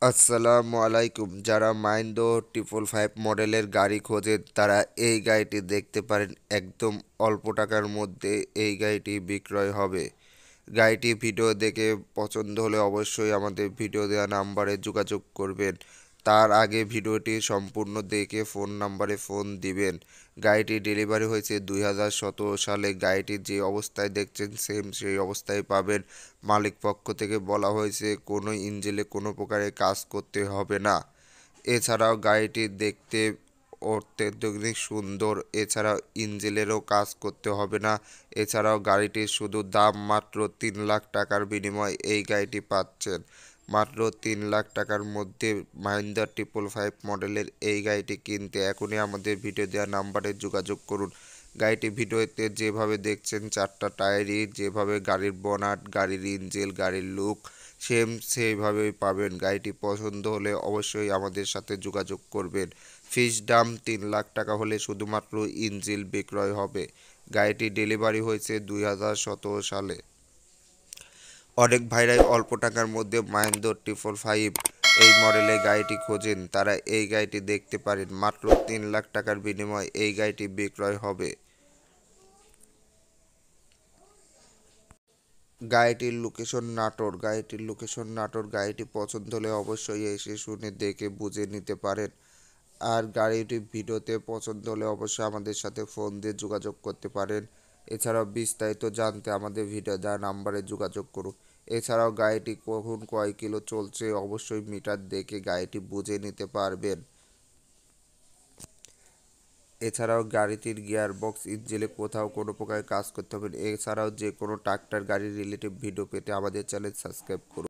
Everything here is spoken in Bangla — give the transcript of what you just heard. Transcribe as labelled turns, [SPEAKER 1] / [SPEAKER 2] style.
[SPEAKER 1] আসসালামু আলাইকুম। যারা মাইন্ডো 555 মডেলের গাড়ি খোঁজেন তারা এই গাড়িটি দেখতে পারেন। একদম অল্প টাকার মধ্যে এই গাড়িটি বিক্রয় হবে। গাড়িটি ভিডিও দেখে পছন্দ হলে অবশ্যই আমাদের ভিডিও দেওয়া নাম্বারে যোগাযোগ করবেন। তার আগে ভিডিওটি সম্পূর্ণ দেখে ফোন নাম্বারে ফোন দিবেন। গাড়িটি ডেলিভারি হয়েছে 2017 সালে। গাড়িটি যে অবস্থায় দেখছেন সেম সেই অবস্থায় পাবেন। মালিক পক্ষ থেকে বলা হয়েছে কোনো ইঞ্জিনে কোনো প্রকারের কাজ করতে হবে না। এছাড়াও গাড়িটি দেখতে অত্যাধুনিক সুন্দর। এছাড়াও ইঞ্জিনেরও কাজ করতে হবে না। এছাড়াও গাড়িটির শুধু দাম মাত্র 3 লাখ টাকার বিনিময়ে এই গাড়িটি পাচ্ছেন। মাত্র 3 লাখ টাকার মধ্যে মাহিন্দ্রা 555 মডেলের এই গাড়িটি কিনতে এখনই আমাদের ভিডিও দেওয়া নাম্বারে যোগাযোগ করুন। গাড়িটি ভিডিওতে যেভাবে দেখছেন চারটা টায়ারই, যেভাবে গাড়ির বনাট, গাড়ির ইঞ্জিন, গাড়ির লুক সেম সেইভাবেই পাবেন। গাড়িটি পছন্দ হলে অবশ্যই আমাদের সাথে যোগাযোগ করবেন। ফিক্সড দাম 3 লাখ টাকা হলে শুধুমাত্র ইঞ্জিন বিক্রয় হবে। গাড়িটি ডেলিভারি হয়েছে 2017 সালে। অনেক ভাইরাই অল্প টাকার মধ্যে মাহিন্দ্রা 555 এই মডেলের গাড়িটি খোঁজেন তারা এই গাড়িটি দেখতে পারেন। মাত্র 3 লাখ টাকার বিনিময়ে এই গাড়িটি বিক্রয় হবে। গাড়িটির লোকেশন নাটোর। গাড়িটি পছন্দ হলে অবশ্যই এসে শুনে দেখে বুঝে নিতে পারেন। আর গাড়িটি ভিডিওতে পছন্দ হলে অবশ্যই আমাদের সাথে ফোন দিয়ে যোগাযোগ করতে পারেন। এছাড়াও বিস্তারিত জানতে আমাদের ভিডিও দেওয়া নাম্বারে যোগাযোগ করুন। এছাড়াও গাড়িটি কখন কয় কিলো চলছে অবশ্যই মিটার দেখে গাড়িটি বুঝে নিতে পারবেন। এছাড়াও গাড়িটির গিয়ার বক্স ইঞ্জিনে কোথাও কোনো প্রকার কাজ করতে হবে না। এছাড়াও যে কোনো ট্রাক্টর গাড়ি রিলেটিভ ভিডিও পেতে আমাদের চ্যানেল সাবস্ক্রাইব করুন।